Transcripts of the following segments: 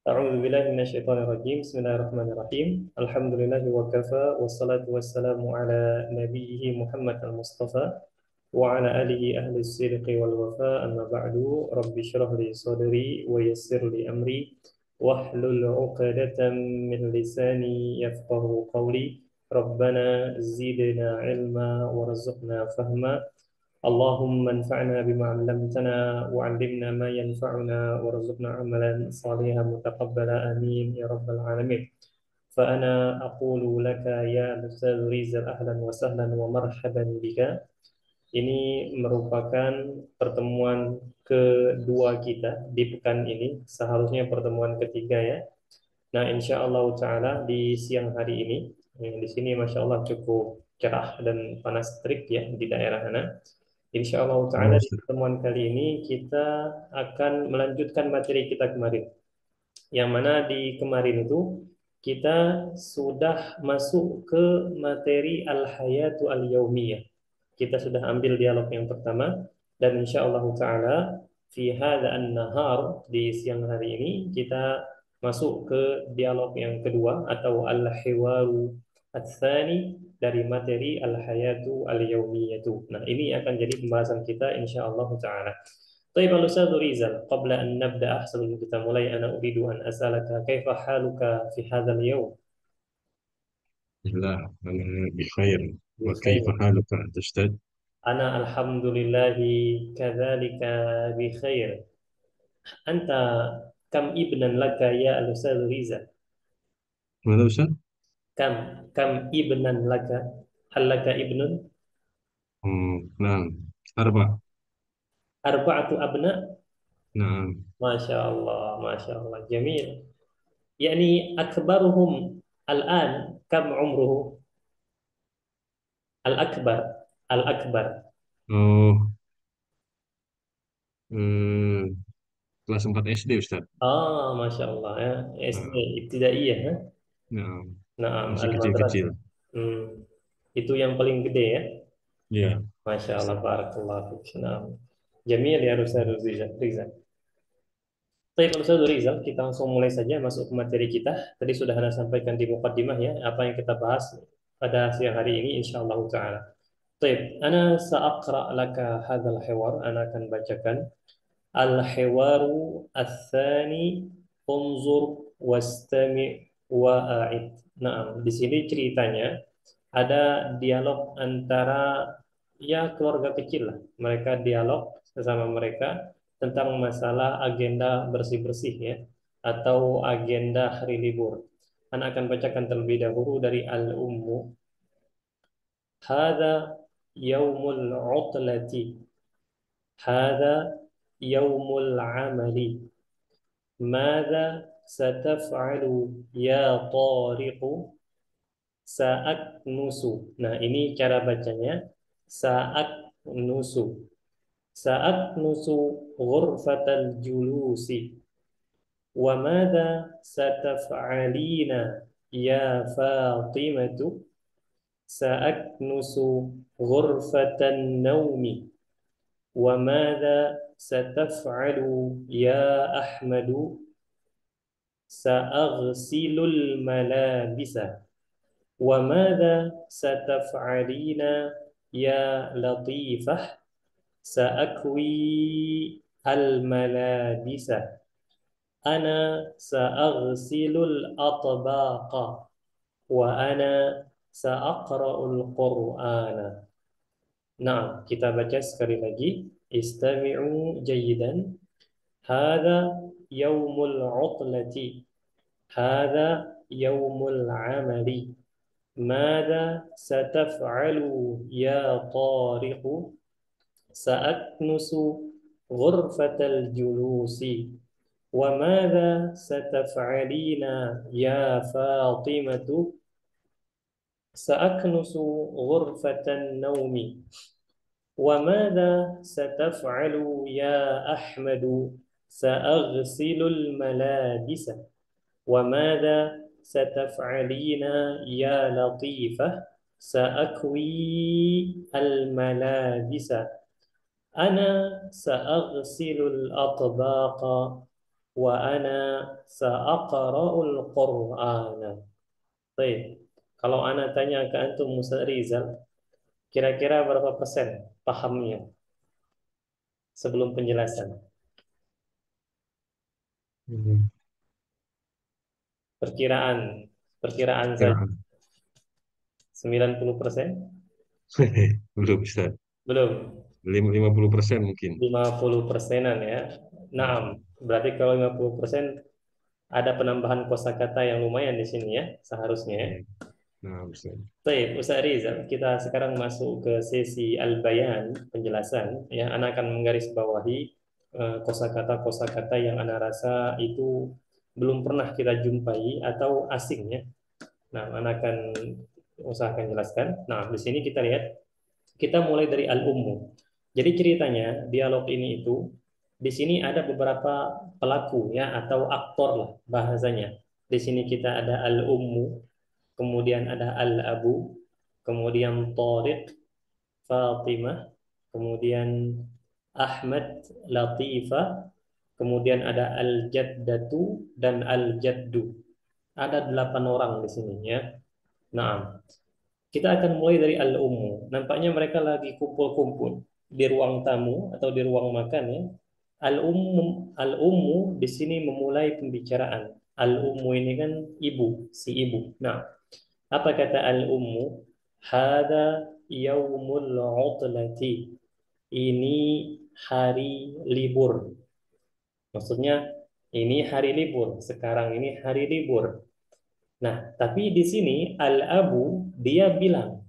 أعوذ بالله من الشيطان الرجيم بسم الله الرحمن الرحيم الحمد لله وكفى والصلاة والسلام على نبيه محمد المصطفى وعلى آله أهل الصدق والوفاء أما بعد رب اشرح لي صدري ويسر لي أمري واحلل عقدة من لساني يفقه قولي ربنا زدنا علما وارزقنا فهما اللهم انفعنا بما علمتنا وعلمنا ما ينفعنا وارزقنا عملا صالحا متقبلا آمين يا رب العالمين فأنا أقول لك يا أستاذ ريزل أهلا وسهلا ومرحبا بك. Ini merupakan pertemuan kedua kita di pekan ini, seharusnya pertemuan ketiga ya. Nah, insya Allah Ta'ala di siang hari ini, di sini Masya Allah cukup cerah dan panas terik ya di daerah sana. Insya Allah Oh, Ta'ala di Ustaz. pertemuan kali ini kita akan melanjutkan materi kita kemarin. Yang mana di kemarin itu kita sudah masuk ke materi Al-Hayatu Al-Yaumiyah. Kita sudah ambil dialog yang pertama dan insya Allah Ta'ala fi hadha an-nahar di siang hari ini kita masuk ke dialog yang kedua atau Al-Hiwaru Ats-Tsani dari materi Al-Hayatu Al-Yaumiyatu. Nah, ini akan jadi pembahasan kita insya Allah Ta'ala. طيب الأستاذ ريزل قبل أن نبدأ sebelum kita mulai أنا أريد أن أسألك كيف حالك في هذا اليوم؟ لا، أنا بخير. وكيف بخير. حالك أنت أستاذ؟ أنا الحمد لله كذلك بخير. أنت كم ابنا لك يا الأستاذ ريزل؟ ماذا أستاذ؟ كم كم ابنا لك؟ هل لك ابن؟ نعم. أربع. أربعة أبناء. نعم. ما شاء الله ما شاء الله جميل. يعني أكبرهم الآن كم عمره؟ الأكبر الأكبر. Oh, eh, kelas 4 SD Ustaz. ما شاء الله ya. SD Nah, ibtidaiyah ya. nah, Naam masih kecil-kecil. al-madrasah. Hmm. Itu yang paling gede ya. Ya. Masya Allah barakallahu fiik. Naam. Jamil ya Ustaz Rizal. Baik Ustaz Rizal, kita langsung mulai saja masuk ke materi kita. Tadi sudah Anda sampaikan di mukaddimah ya, apa yang kita bahas pada siang hari ini insyaallah taala. Baik, ana sa'aqra laka hadzal hiwar, ana akan bacakan al-hiwaru ats-tsani unzur wastami' wa'id. Nah, di sini ceritanya ada dialog antara ya keluarga kecil lah. Mereka dialog sesama mereka tentang masalah agenda bersih-bersih ya atau agenda hari libur. Anak akan bacakan terlebih dahulu dari Al-Ummu. Hada yaumul utlati. Hada yaumul amali. Mada sataf'alu ya tariqu? Saat nusu. Nah, ini cara bacanya. Saat nusu. Saat nusu ghurfatal julusi. Wa madza sataf'alina ya Fatimatu? Saat nusu ghurfatan naumi. Wa madza sataf'alu ya Ahmadu? Sa'aghsilul malabisa. وماذا ستفعلين يا لطيفة؟ سأكوي الملابس. أنا سأغسل الأطباق. وأنا سأقرأ القرآن. Nah, kita baca sekali lagi. Istami'u jayidan. Hada yaumul utlati. Hada yaumul amali. ماذا ستفعل يا طارق؟ سأكنس غرفة الجلوس. وماذا ستفعلين يا فاطمة؟ سأكنس غرفة النوم. وماذا ستفعل يا أحمد؟ سأغسل الملابس. وماذا ستفعلين يا لطيفة؟ سأكوي الملابس. أنا سأغسل الأطباق. wa ana sa'aqra'ul Qur'ana. Baik. Kalau ana tanya ke antum Musa Rizal, kira-kira berapa persen pahamnya sebelum penjelasan? Hmm. Perkiraan, perkiraan saja. Kiraan. 90%? Belum Ustaz. Belum. 50% mungkin. 50%-an ya. Nah, Nah, berarti kalau 50% ada penambahan kosakata yang lumayan di sini ya, seharusnya ya. iya. Nah, Ustaz. Baik, Ustaz Rizal, kita sekarang masuk ke sesi al-bayan, penjelasan. Ya, Ana akan menggarisbawahi kosakata-kosakata yang Ana rasa itu belum pernah kita jumpai atau asing ya. Nah, Ana akan usahakan jelaskan. Nah, di sini kita lihat, kita mulai dari al-ummu. Jadi ceritanya, dialog ini itu, di sini ada beberapa pelaku ya, atau aktor lah bahasanya. Di sini kita ada al-ummu, kemudian ada al-abu, kemudian Tariq, Fatimah, kemudian Ahmad, Latifah, kemudian ada al-jaddatu dan al-jaddu. Ada 8 orang di sini ya. Nah, kita akan mulai dari al-ummu. Nampaknya mereka lagi kumpul-kumpul di ruang tamu atau di ruang makan ya. Al-ummu di sini memulai pembicaraan. Al-ummu ini kan ibu, si ibu. Nah, apa kata al-ummu? Hada yaumul utlati. Ini hari libur. Maksudnya ini hari libur. Sekarang ini hari libur. Nah, tapi di sini al-abu dia bilang,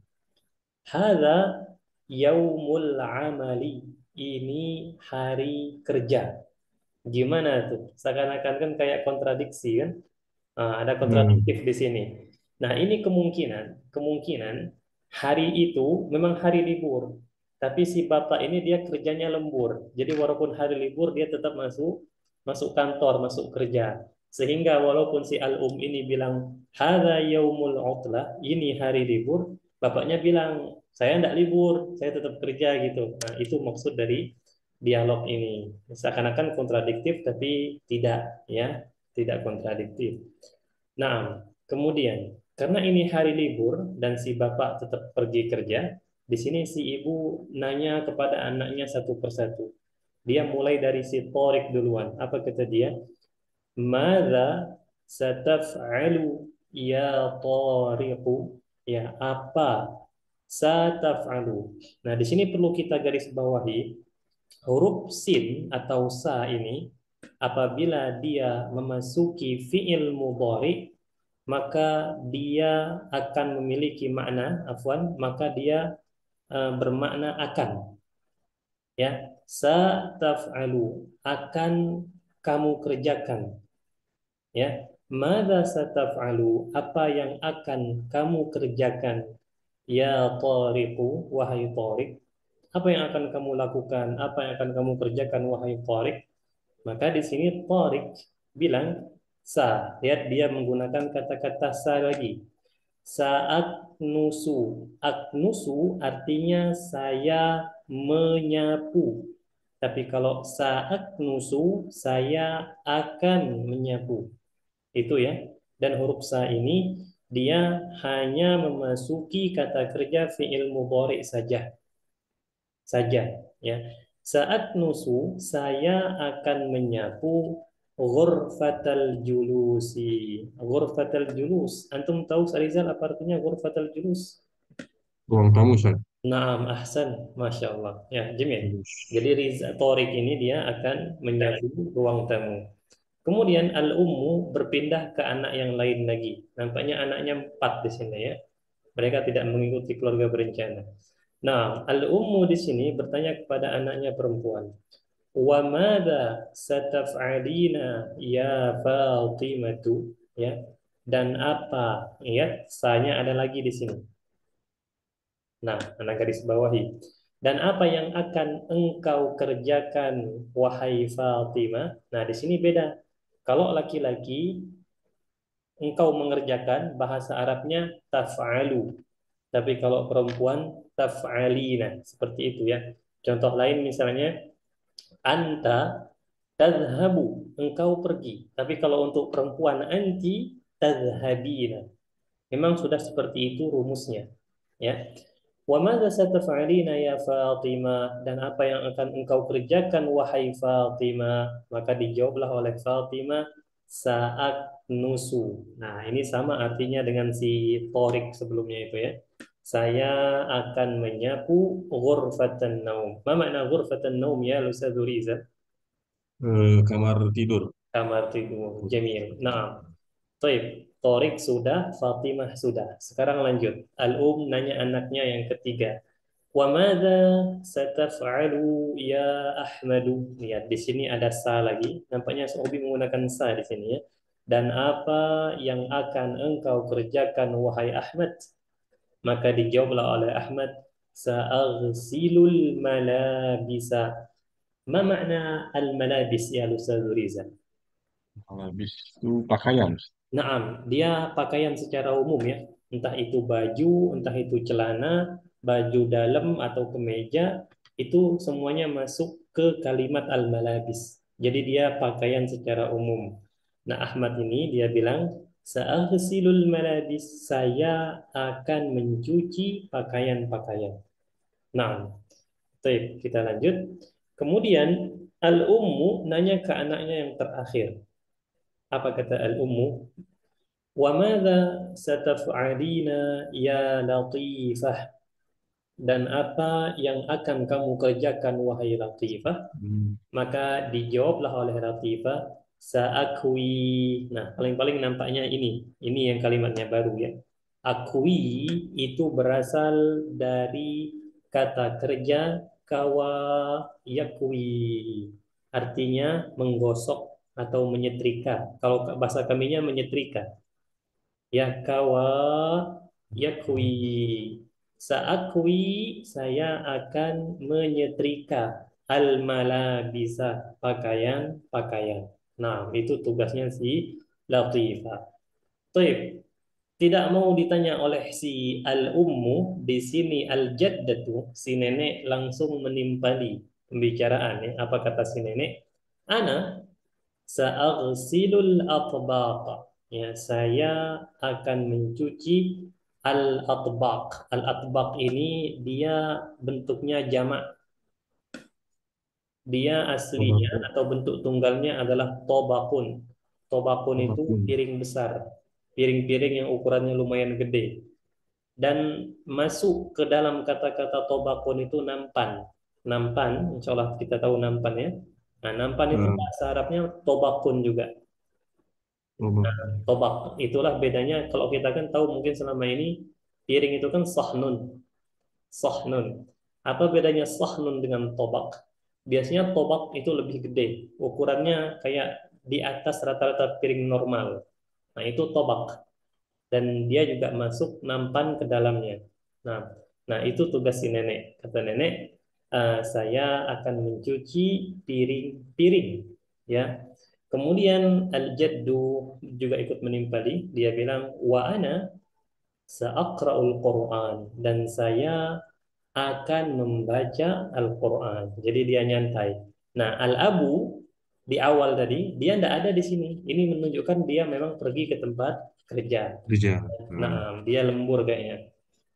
hada yaumul amali. Ini hari kerja. Gimana tuh? Seakan-akan kan kayak kontradiksi kan? Ada Nah, kontradiktif di sini. Nah, ini kemungkinan hari itu memang hari libur. Tapi si bapak ini dia kerjanya lembur. Jadi walaupun hari libur dia tetap masuk masuk kantor, masuk kerja. Sehingga walaupun si Al-Um ini bilang hadza yaumul utlah, ini hari libur, bapaknya bilang saya tidak libur, saya tetap kerja gitu. Nah, itu maksud dari dialog ini. Seakan-akan kontradiktif tapi tidak ya, tidak kontradiktif. Nah, kemudian karena ini hari libur dan si bapak tetap pergi kerja, di sini si ibu nanya kepada anaknya satu persatu. Dia mulai dari si Torik duluan. Apa kata dia? Mada sataf'alu ya Tariqu? Ya, apa sataf'alu? Nah, di sini perlu kita garis bawahi huruf sin atau sa ini apabila dia memasuki fiil mudhari maka dia akan memiliki makna afwan maka dia bermakna akan ya sa taf'alu akan kamu kerjakan ya mada sataf'alu apa yang akan kamu kerjakan ya tariqu wahai tariq apa yang akan kamu lakukan apa yang akan kamu kerjakan wahai tariq maka di sini tariq bilang sa lihat dia menggunakan kata-kata sa lagi saat nusu aknusu artinya saya menyapu tapi kalau saat nusu saya akan menyapu itu ya. Dan huruf sa ini dia hanya memasuki kata kerja fiil mudhari saja ya. Saat nusu saya akan menyapu ghurfatal julusi. Ghurfatal julus. Antum tahu Sarizal apa artinya ghurfatal julus? ruang tamu Ustaz. Naam ahsan, masya Allah. Ya, Jamil. Terus. Jadi Riza Torik ini dia akan menyapu ruang tamu. Kemudian al-ummu berpindah ke anak yang lain lagi. Nampaknya anaknya 4 di sini ya. Mereka tidak mengikuti keluarga berencana. Nah, al-ummu di sini bertanya kepada anaknya perempuan. Wa madza sataf'alina ya Fatimatu? Ya. Dan apa? Ya, saya ada lagi di sini. Nah, anak garis bawahi. Dan apa yang akan engkau kerjakan, wahai Fatimah? Nah, di sini beda. Kalau laki-laki, engkau mengerjakan, bahasa Arabnya taf'alu. Tapi kalau perempuan, taf'alina. Seperti itu ya. Contoh lain misalnya, anta Tadhabu, engkau pergi. Tapi kalau untuk perempuan anti, tadhabina. Memang sudah seperti itu rumusnya. Ya. Wa madza sataf'alina ya Fatimah, dan apa yang akan engkau kerjakan wahai Fatimah? Maka dijawablah oleh Fatimah, saat nusu. Nah, ini sama artinya dengan si Torik sebelumnya itu ya. Saya akan menyapu ghurfatan naum. Ma makna ghurfatan naum ya Ustaz Riza? Kamar tidur. Kamar tidur. Jamil. Nah, Taib. Torik sudah, Fatimah sudah. Sekarang lanjut. Al-Um nanya anaknya yang ketiga. Wa madza sataf'alu ya Ahmadu? Lihat di sini ada sa lagi. Nampaknya Sobi menggunakan sa di sini ya. Dan apa yang akan engkau kerjakan wahai Ahmad? Maka dijawablah oleh Ahmad, sa'aghsilul malabisa. Ma makna al-malabis ya Ustaz Riza? Habis itu pakaian. Naam, dia pakaian secara umum ya, entah itu baju, entah itu celana, baju dalam atau kemeja, itu semuanya masuk ke kalimat al-malabis. Jadi dia pakaian secara umum. Nah, Ahmad ini dia bilang, sa'aghsilul malabis, saya akan mencuci pakaian-pakaian. Nah, baik, kita lanjut. Kemudian al-ummu nanya ke anaknya yang terakhir. Apa kata al-ummu? Wa madza sataf'alina ya Latifah? Dan apa yang akan kamu kerjakan wahai Latifah? Hmm. Maka dijawablah oleh Latifah, sa'akwi. Nah, paling-paling nampaknya ini yang kalimatnya baru ya. Akwi itu berasal dari kata kerja kawa yakwi. Artinya menggosok atau menyetrika. Kalau bahasa kaminya menyetrika. Yakawa yakwi. Saakwi, saya akan menyetrika al-malabisa, pakaian-pakaian. Nah, itu tugasnya si Latifah. Baik, tidak mau ditanya oleh si al-ummu, di sini al-jaddatu, si nenek langsung menimpali pembicaraan ya. Apa kata si nenek? Ana Sa'agsilul atbaq. Ya, saya akan mencuci al-atbaq. Al-atbaq ini dia bentuknya jamak. Dia aslinya Apapun. atau bentuk tunggalnya adalah tobakun. Tobakun itu Apapun. piring besar. Piring-piring yang ukurannya lumayan gede. Dan masuk ke dalam kata-kata tobakun itu nampan. Nampan, insya Allah kita tahu nampan ya. Nah, nampan itu Nah, bahasa Arabnya tobakun juga. apa? Tobak. Itulah bedanya kalau kita kan tahu mungkin selama ini piring itu kan sahnun. Sahnun. Apa bedanya sahnun dengan tobak? Biasanya tobak itu lebih gede. Ukurannya kayak di atas rata-rata piring normal. Nah, itu tobak. Dan dia juga masuk nampan ke dalamnya. Nah, nah itu tugas si nenek. Kata nenek, saya akan mencuci piring-piring. Ya, kemudian Al-Jaddu juga ikut menimpali. Dia bilang, wa ana sa'aqra'ul Qur'an. Dan saya akan membaca Al-Quran. Jadi dia nyantai. Nah, Al-Abu di awal tadi, dia tidak ada di sini. Ini menunjukkan dia memang pergi ke tempat kerja. Kerja. Nah, Nah, dia lembur kayaknya.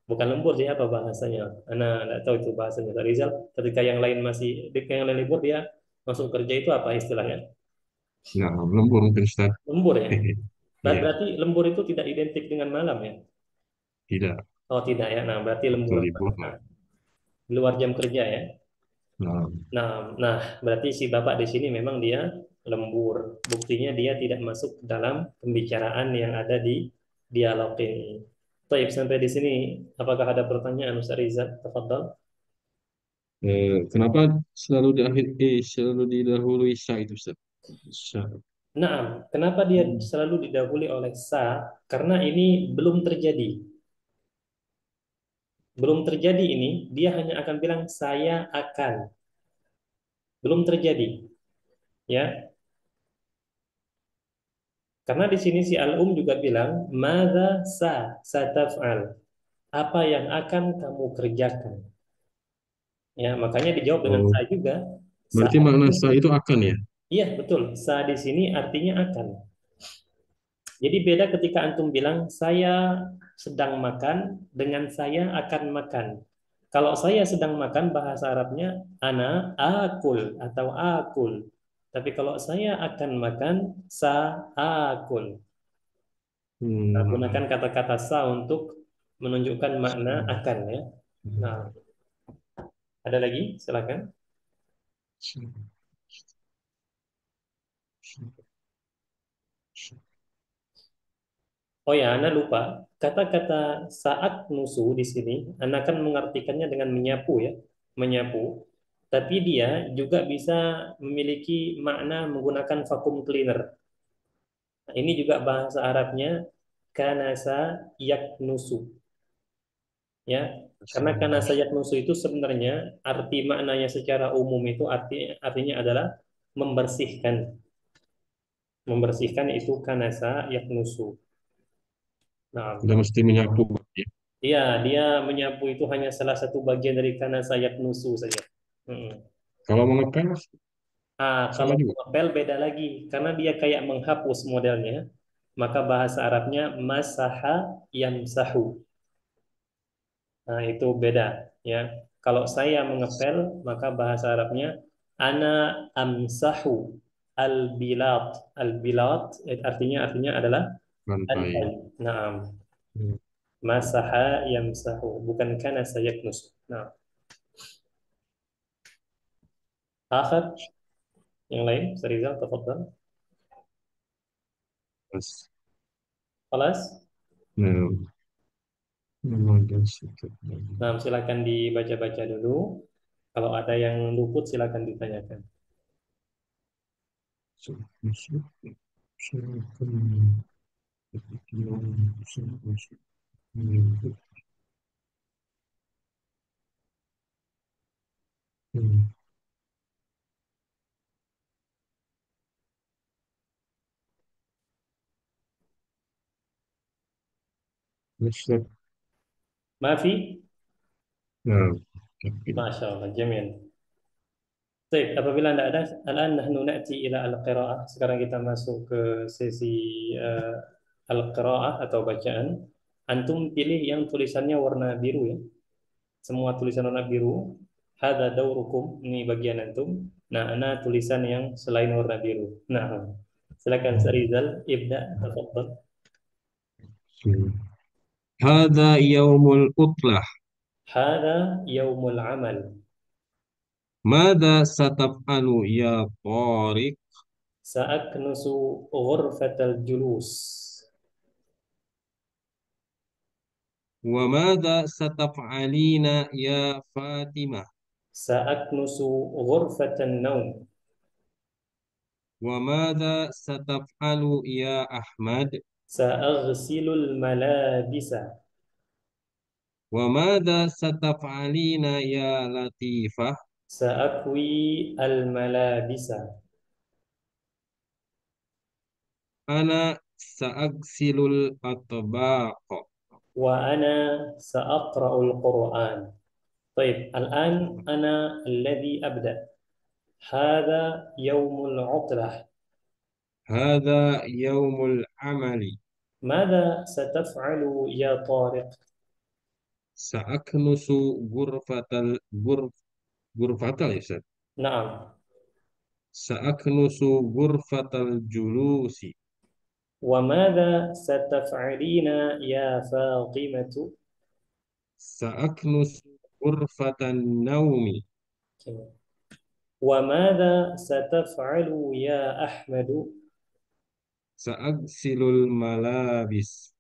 Bukan lembur, dia apa bahasanya? Anak tidak tahu itu bahasanya. Rizal, ketika yang lain masih, ketika yang lain libur, dia masuk kerja itu apa istilahnya? nggak lembur mungkin Ustaz. Lembur ya. Iya, Berarti lembur itu tidak identik dengan malam ya? tidak. Oh tidak ya. Nah berarti Itu lembur libur. Nah, di luar jam kerja ya. nah, Nah, nah berarti si bapak di sini memang dia lembur. Buktinya dia tidak masuk dalam pembicaraan yang ada di dialog ini. Baik, sampai di sini apakah ada pertanyaan Ustaz Rizal? Tafadhal. kenapa selalu didahului sa itu Ustaz? Sa. Nah, kenapa dia selalu didahului oleh sa? Karena ini belum terjadi. Belum terjadi ini, dia hanya akan bilang saya akan. Belum terjadi, ya. Karena di sini si Al-Um juga bilang, "Madza sataf'al?" Apa yang akan kamu kerjakan? Ya, makanya dijawab dengan Oh, saya juga. berarti Saat makna sa itu akan ya? Iya, betul. Sa di sini artinya akan. Jadi beda ketika antum bilang saya sedang makan dengan saya akan makan. Kalau saya sedang makan bahasa Arabnya ana akul atau akul. Tapi kalau saya akan makan sa akul. Nah, gunakan Maaf. kata-kata sa untuk menunjukkan makna akan ya. Nah, ada lagi? Silakan. Oh ya, Ana lupa. Kata-kata saat nusu di sini, Ana akan mengartikannya dengan menyapu ya, menyapu. Tapi dia juga bisa memiliki makna menggunakan vacuum cleaner. Nah, ini juga bahasa Arabnya kanasa yaknusu ya. Karena kanasa yaknusu itu sebenarnya arti maknanya secara umum itu artinya adalah membersihkan. Membersihkan itu kanasa yaknusu. Nah, Udah mesti menyapu ya. iya, dia menyapu itu hanya salah satu bagian dari kana sayap nusu saja. Mm. Kalau mengepel Kalau sama juga. mengepel beda lagi, karena dia kayak menghapus modelnya, maka bahasa Arabnya masaha yamsahu. Nah, itu beda ya. Kalau saya mengepel, maka bahasa Arabnya ana amsahu al-bilat. Al-bilat artinya adalah lantai. Lantai. Nah, Hmm. masaha yamsahu, bukan kana sayaknus. Nah, akhir yang lain, Rizal, tafadhal. Terus, Alas. nah, memang ada sedikit lagi. Nah, silakan dibaca-baca dulu. Kalau ada yang luput, silakan ditanyakan. Mafi, Nah, tapi Masya Allah, Jamil. Baik, apabila tidak ada, al-an nahnu na'ti ila al-qira'ah. Sekarang kita masuk ke sesi eh, al-qira'ah atau bacaan. Antum pilih yang tulisannya warna biru ya. Semua tulisan warna biru. Hada daurukum, ini bagian antum. Nah, ana tulisan yang selain warna biru. Nah, silakan Rizal, ibda, tafadhal. هذا يوم الأطلة. Hada yaumul amal. ماذا ستفعل يا طارق؟ Sa'aknusu ghurfatal julus. وماذا ستفعلين يا فاطمة؟ Sa'aknusu ghurfatan naum. وماذا ستفعل يا أحمد؟ Sa'aghsilul malabisa. وماذا ستفعلين يا لطيفة؟ Sa'akwi al malabisa. أنا سأغسل الأطباق. Wa ana sa'aqra'ul Qur'an. طيب الآن أنا الذي أبدأ. هذا يوم العطلة. هذا يوم العمل. ماذا ستفعل يا طارق؟ سأكنس غرفة يا أستاذ. نعم. سأكنس غرفة الجلوس. وماذا ستفعلين يا فاطمة؟ سأكنس غرفة النوم. وماذا ستفعل يا أحمد؟ سأغسل الملابس.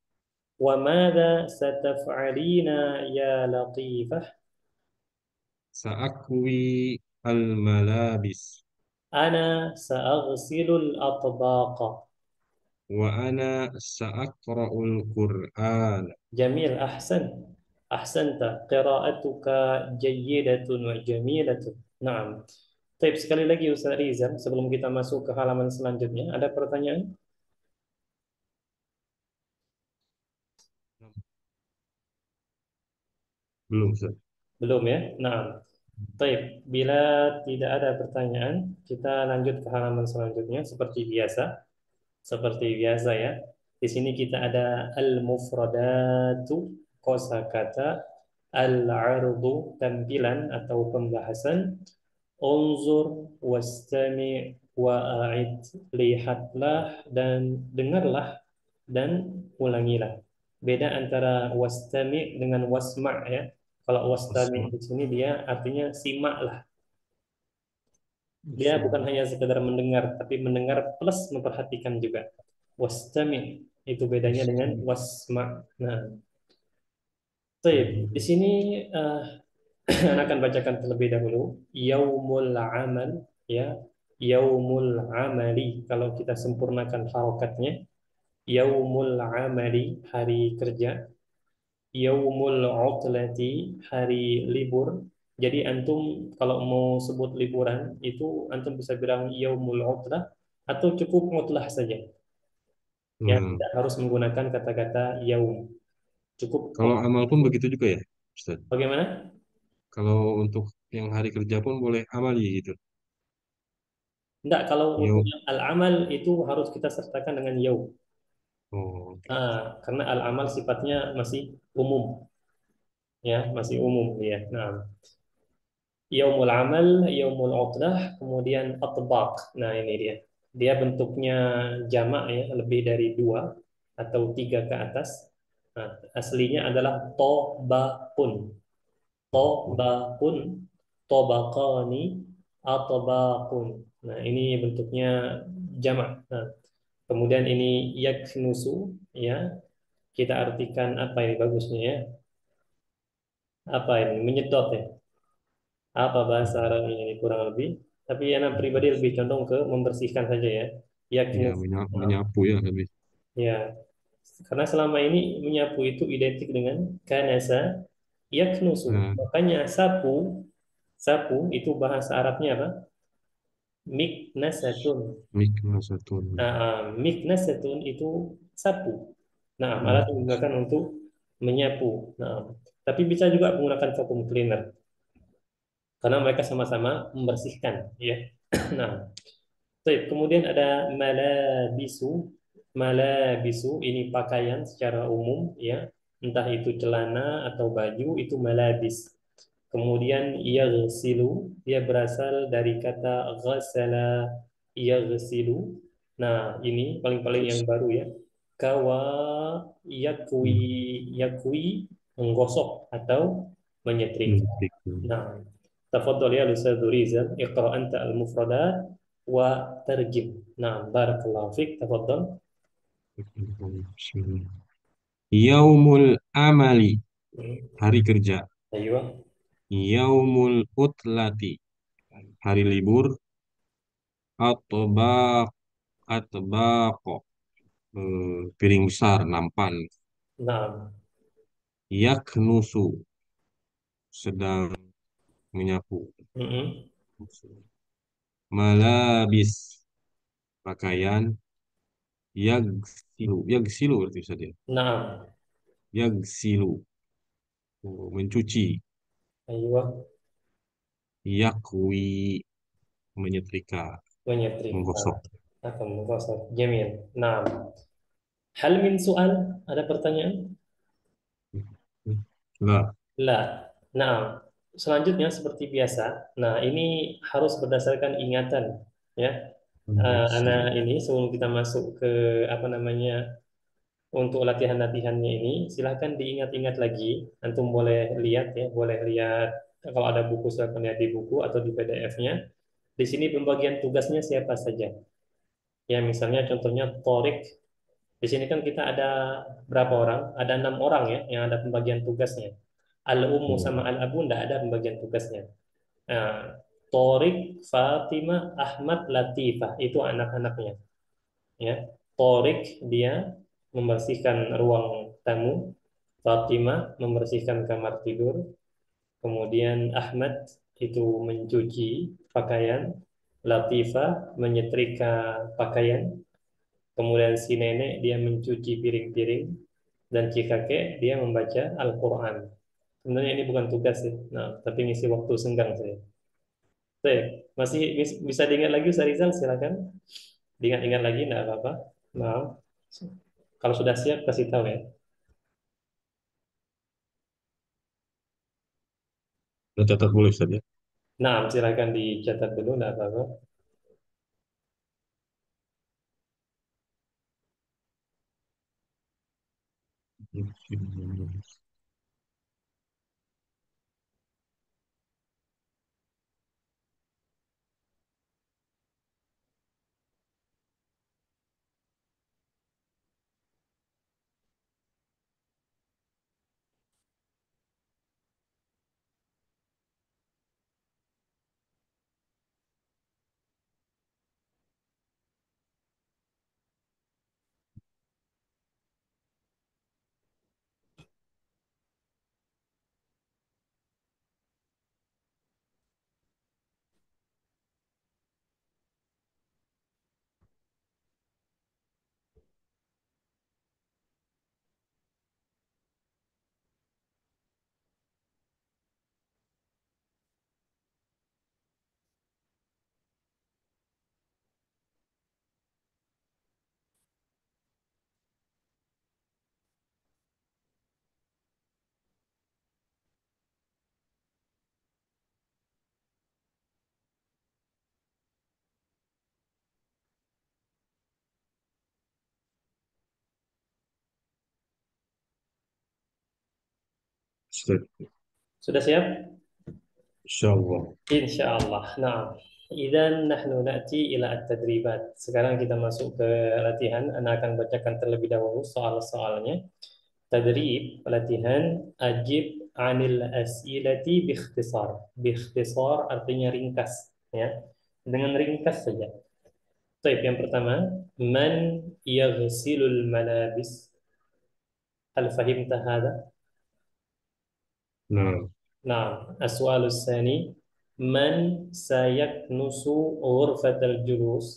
وماذا ستفعلين يا لطيفة؟ سأكوي الملابس. أنا سأغسل الأطباق. وأنا سأقرأ القرآن. جميل، أحسنت. أحسنت، قراءتك جيدة وجميلة. نعم. Baik, sekali lagi Ustaz Rizal, sebelum kita masuk ke halaman selanjutnya, ada pertanyaan? Belum, Ustaz. Belum ya? Nah, Baik, bila tidak ada pertanyaan, kita lanjut ke halaman selanjutnya seperti biasa. Seperti biasa ya. Di sini kita ada al-mufradatu, kosakata, al-ardu, tampilan atau pembahasan, unzur, wastami, wa'a'id, lihatlah dan dengarlah dan ulangilah. Beda antara wastami dengan wasma' ya. Kalau wastami Asma. di sini dia artinya simaklah. Dia bukan Asma. hanya sekedar mendengar, tapi mendengar plus memperhatikan juga. Wastami itu bedanya dengan Asma. wasma. Nah, baik. Di sini eh, Anak akan bacakan terlebih dahulu. Yaumul amal, ya. Yaumul amali. Kalau kita sempurnakan harokatnya, yaumul amali, hari kerja. Yaumul utlati, hari libur. Jadi antum kalau mau sebut liburan itu antum bisa bilang yaumul utlah atau cukup utlah saja. Ya, Nah, tidak harus menggunakan kata-kata yaum. Cukup kalau amal pun utlah. begitu juga ya, Ustaz. Bagaimana? Kalau untuk yang hari kerja pun boleh amali gitu. Enggak, kalau untuk Yo. yang al-amal itu harus kita sertakan dengan yaum. Oh, oke. Karena al-amal sifatnya masih umum, ya, masih umum, ya. Nah, yaumul amal, yaumul utlah, kemudian atbaq. Nah, ini dia. Dia bentuknya jamak ya, lebih dari dua atau tiga ke atas. Nah, aslinya adalah tobakun, tobakun, tobakani, atbaqun. Nah, ini bentuknya jamak. Nah, kemudian ini yaknusu, ya. Kita artikan apa ini bagusnya ya? Apa ini? Menyedot ya? Apa bahasa Arabnya ini kurang lebih? Tapi anak pribadi lebih condong ke membersihkan saja ya. Ya, Yaknus. Nah, menyapu ya lebih. ya, karena selama ini menyapu itu identik dengan kanasa yaknusu. Nah, Makanya sapu, sapu itu bahasa Arabnya apa? Miknasatun. mikro satu. Miknasatun itu sapu. Nah, alat yang digunakan untuk menyapu. Nah, tapi bisa juga menggunakan vacuum cleaner karena mereka sama-sama membersihkan, ya. Nah, baik. Kemudian ada malabisu. Malabisu ini pakaian secara umum, ya. Entah itu celana atau baju itu malabis. Kemudian yaghsilu, dia berasal dari kata ghasala yaghsilu. Nah, ini paling-paling yang baru ya. Kawa yakwi, yakwi menggosok atau menyetrika. Nah, tafadhol ya Ustaz Rizal, iqra anta al-mufradat wa tarjim. Nah, barakallahu fik, tafadhol. Yaumul amali, Hmm. hari kerja. Ayo. Yaumul utlati, hari libur. Atobak, atobako, piring besar, nampan. Nah, Yaknusu, sedang menyapu. mm-mm. Malabis, pakaian. Yagsilu, yagsilu berarti bisa dia. Nah, Yagsilu, mencuci. ayo Yakwi, menyetrika, menyetrika menggosok. atau menggosok. Jamil. Nah, hal min soal? Ada pertanyaan? Lah, Lah. Nah, selanjutnya seperti biasa. Nah, ini harus berdasarkan ingatan, ya. Anak ini sebelum kita masuk ke apa namanya untuk latihan-latihannya ini, silahkan diingat-ingat lagi. Antum boleh lihat ya, boleh lihat kalau ada buku silahkan lihat di buku atau di PDF-nya. Di sini pembagian tugasnya siapa saja. Ya, misalnya contohnya Torik. Di sini kan kita ada berapa orang? Ada 6 orang ya yang ada pembagian tugasnya. Al-Ummu sama Al-Abu tidak ada pembagian tugasnya. Nah, Torik, Fatimah, Ahmad, Latifah itu anak-anaknya. Ya, Torik dia membersihkan ruang tamu, Fatimah membersihkan kamar tidur, kemudian Ahmad itu mencuci pakaian, Latifah menyetrika pakaian, kemudian si nenek dia mencuci piring-piring, dan si kakek dia membaca Al-Quran. Sebenarnya ini bukan tugas sih. Nah, tapi ngisi waktu senggang saya. Baik, masih bisa diingat lagi Ustaz Rizal, silakan. Diingat-ingat lagi, enggak apa-apa. Nah, kalau sudah siap kasih tahu ya. Udah catat boleh Ustaz ya. Nah, silakan dicatat dulu, enggak apa-apa. Ustaz, Sudah siap? insyaallah. Insyaallah. Nah, idzan nahnu na'ti ila at-tadribat. Sekarang kita masuk ke latihan. Ana akan bacakan terlebih dahulu soal-soalnya. Tadrib, latihan, ajib anil as'ilati biikhtisar. Biikhtisar artinya ringkas, ya. Dengan ringkas saja. Baik, yang pertama, man yaghsilul malabis? Hal fahimta hadha? Nah, نعم السؤال الثاني من سيكنس غرفة الجلوس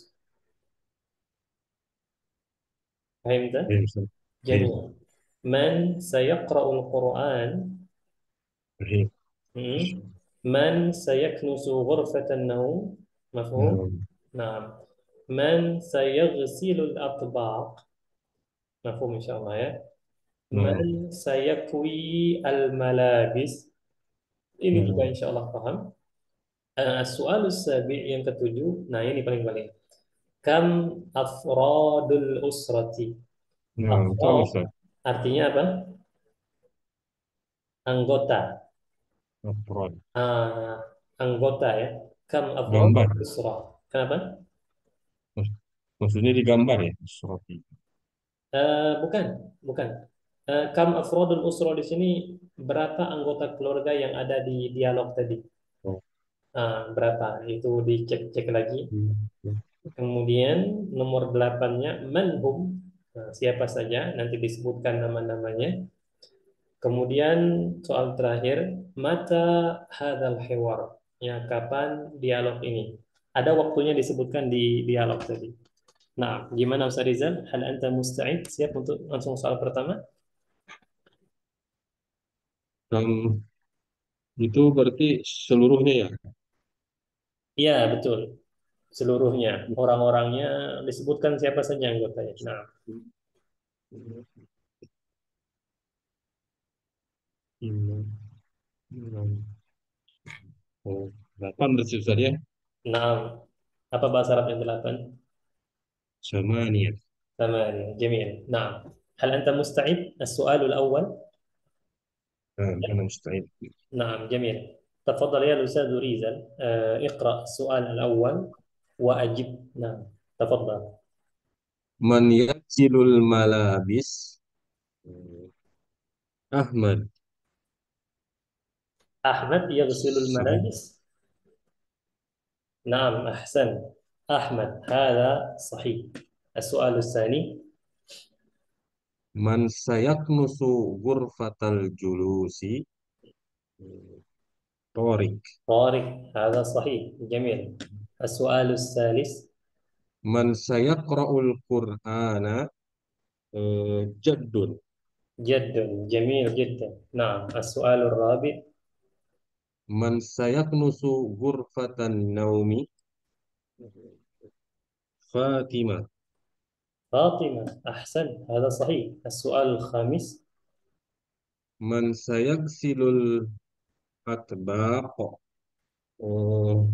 فهمت؟ ya Ustaz. Ya, جميل من سيقرأ القرآن ya. مم. من سيكنس غرفة النوم مفهوم؟ Nah, نعم من سيغسل الأطباق مفهوم إن شاء الله يا nah, من سيكوي الملابس ini juga nah, insya Allah paham. Soal yang ketujuh, nah ini paling-paling. Kam afradul usrati. nah, tahu Afrad Ustaz. artinya apa? Anggota. Afrod. Ah, anggota ya. Kam Gambar. afradul usrah. Kenapa? Maksudnya digambar ya, Surati. Bukan, bukan. Kam afradul usrah di sini berapa anggota keluarga yang ada di dialog tadi? Oh, Berapa? Itu dicek-cek lagi. hmm. Kemudian nomor delapannya manhum. Nah, siapa saja? Nanti disebutkan nama-namanya. Kemudian soal terakhir, mata hadal hewar. Ya, kapan dialog ini? Ada waktunya disebutkan di dialog tadi. Nah, gimana Ustaz Rizal? Hal anta musta'id? Siap untuk langsung soal pertama? Dan itu berarti seluruhnya ya. Iya, betul. Seluruhnya. Orang-orangnya disebutkan siapa saja anggotanya. Nah, Hmm. Hmm. Oh, 8 berarti Ustaz ya. nah, apa bahasa Arab yang delapan? Sama nih ya. ثمانية جميل نعم هل أنت مستعد؟ السؤال الأول Nah, أنا مستعد. نعم جميل تفضل يا الأستاذ ريزل اقرأ السؤال الأول وأجب نعم تفضل Man yaksilul malabis. Ahmad. أحمد يغسل Sahih. الملابس نعم أحسن أحمد هذا صحيح السؤال الثاني Man sayaknusu ghurfatal julusi. Torik. طارق هذا صحيح جميل السؤال الثالث Man sayaqra'ul Qur'ana. Jaddun. جد. جميل جدا. نعم، السؤال الرابع. من سيكنس غرفة النوم؟ فاطمة. فاطمة، أحسن، هذا صحيح. السؤال الخامس. من سيغسل الأطباق؟ آه،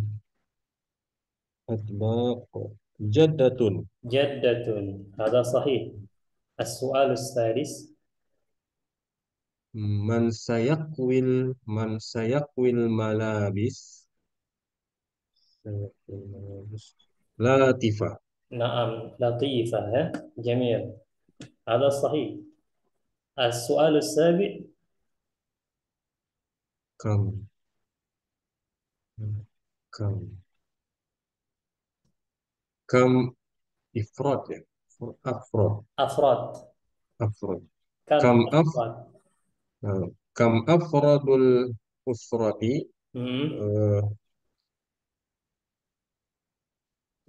أطباق. جدة. جدة، هذا صحيح. السؤال السادس. من سيكوي الملابس؟ سيكوي الملابس. لاتفة. نعم، لطيفة، ها؟ جميل، هذا صحيح. السؤال السابع. كم كم كم إفراد يعني. أفراد. أفراد. أفراد. كم كم أفراد؟ كم أفراد الأسرة؟ مم. آه،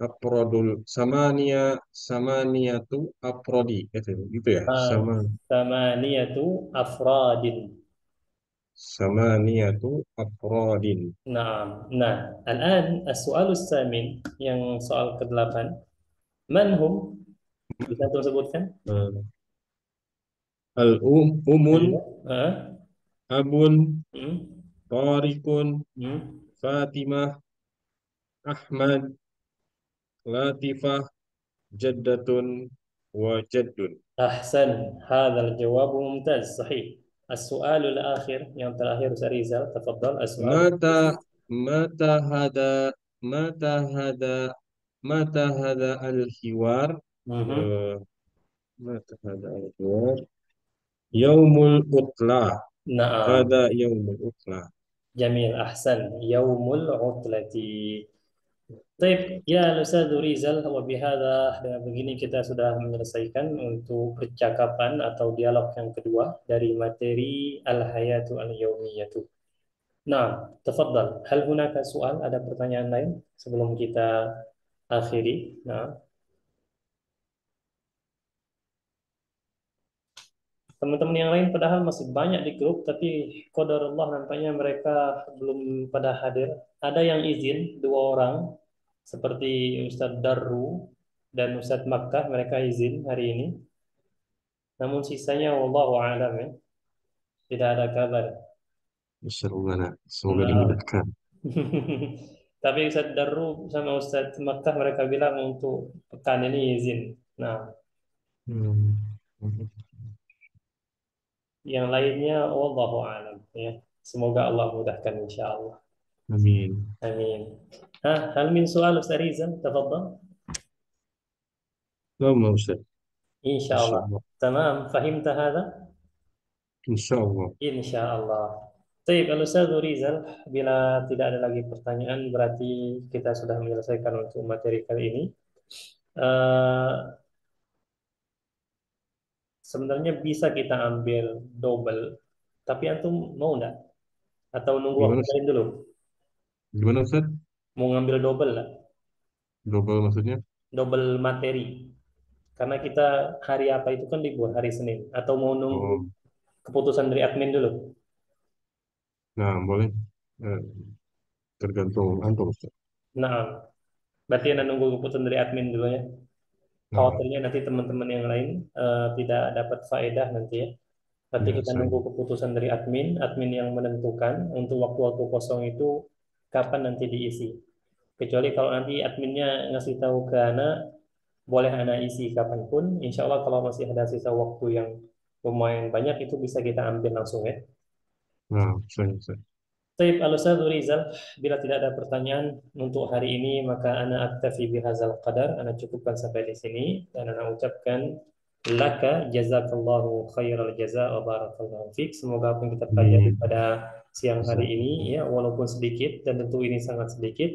أفراد ثمانية أفراد itu ya ثمانية أفراد. ثمانية أفراد. نعم. Nah, الآن السؤال الثامن yang soal ke-8. Man hum? Bisa tuh sebutkan? آه، أم. Ayo. Ah. أب. Hmm. طارق. Hmm. فاطمة. أحمد. لطيفة. جدة. وجد. أحسن، هذا الجواب ممتاز، صحيح. السؤال الآخر yang terakhir Ustaz Rizal, تفضل. السؤال متى التاسع. متى هذا متى هذا متى هذا الحوار؟ Mhm. آه، متى هذا الحوار؟ يوم العطلة. Naam. هذا يوم العطلة. Jamil, ahsan. Yaumul utlati. Baik, ya Ustaz Rizal, wabihada dengan begini kita sudah menyelesaikan untuk percakapan atau dialog yang kedua dari materi Al-Hayatu Al-Yaumiyatu. Nah, tafadhal. Hal hunaka soal? Ada pertanyaan lain sebelum kita akhiri? Nah, teman-teman yang lain padahal masih banyak di grup, tapi qadarullah nampaknya mereka belum pada hadir. Ada yang izin, dua orang, seperti Ustadz Darru dan Ustadz Makkah, mereka izin hari ini. Namun sisanya wallahu a'lam ya, tidak ada kabar. Insyaallah, semoga Nah, dimudahkan. tapi Ustadz Darru sama Ustadz Makkah mereka bilang untuk pekan ini izin. Nah, Hmm. yang lainnya wallahu a'lam ya. Semoga Allah mudahkan insyaallah. Amin. آمين. ها، هل من سؤال أستاذ ريزا؟ تفضل. لا ما Ustaz. إن شاء الله. Insyaallah. تمام، فهمت هذا؟ Insyaallah. إن شاء الله. Baik, kalau Ustaz Rizal, bila tidak ada lagi pertanyaan, berarti kita sudah menyelesaikan untuk materi kali ini. Eh, Sebenarnya bisa kita ambil double, tapi antum mau nggak? Atau nunggu aku Gimana Ustaz? lain dulu? Gimana Ustaz? Mau ngambil double lah, Global maksudnya? double materi. Karena kita hari apa itu kan libur, hari Senin. Atau mau nunggu Oh, keputusan dari admin dulu? nah boleh. Eh, Tergantung antum Ustaz. Nah, berarti Anda nunggu keputusan dari admin dulu ya. Nah, Khawatirnya nanti teman-teman yang lain tidak dapat faedah nanti ya. Nanti ya kita saya. nunggu keputusan dari admin, admin yang menentukan untuk waktu-waktu kosong itu kapan nanti diisi. Kecuali kalau nanti adminnya ngasih tahu ke anak, boleh anak isi kapanpun. Insya Allah kalau masih ada sisa waktu yang lumayan banyak itu bisa kita ambil langsung ya. Nah, saya. Taib al-Ustaz Rizal, bila tidak ada pertanyaan untuk hari ini, maka ana aktafi bihazal qadar, ana cukupkan sampai di sini, dan ana ucapkan laka jazakallahu khairal jaza wa barakallahu fiik. Semoga apa yang kita pelajari Amin. pada siang hari ini, Jazakallah. ya walaupun sedikit, dan tentu ini sangat sedikit,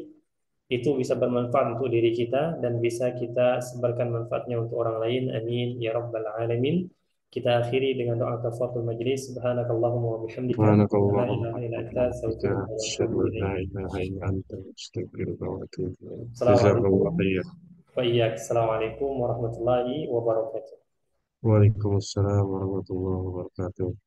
itu bisa bermanfaat untuk diri kita dan bisa kita sebarkan manfaatnya untuk orang lain. Amin ya rabbal alamin. Kita akhiri dengan doa kafaratul majlis. Subhanakallahumma wa bihamdika, la Subhanakallahumma ilaha wa illa anta, bihamdika astaghfiruka wa atubu asyhadu an la ilaik. ilaha illa anta astaghfiruka wa atubu ilaik. Assalamualaikum Jazakallahu khairan. wa iyyak. Assalamualaikum warahmatullahi wabarakatuh. Waalaikumsalam warahmatullahi wabarakatuh.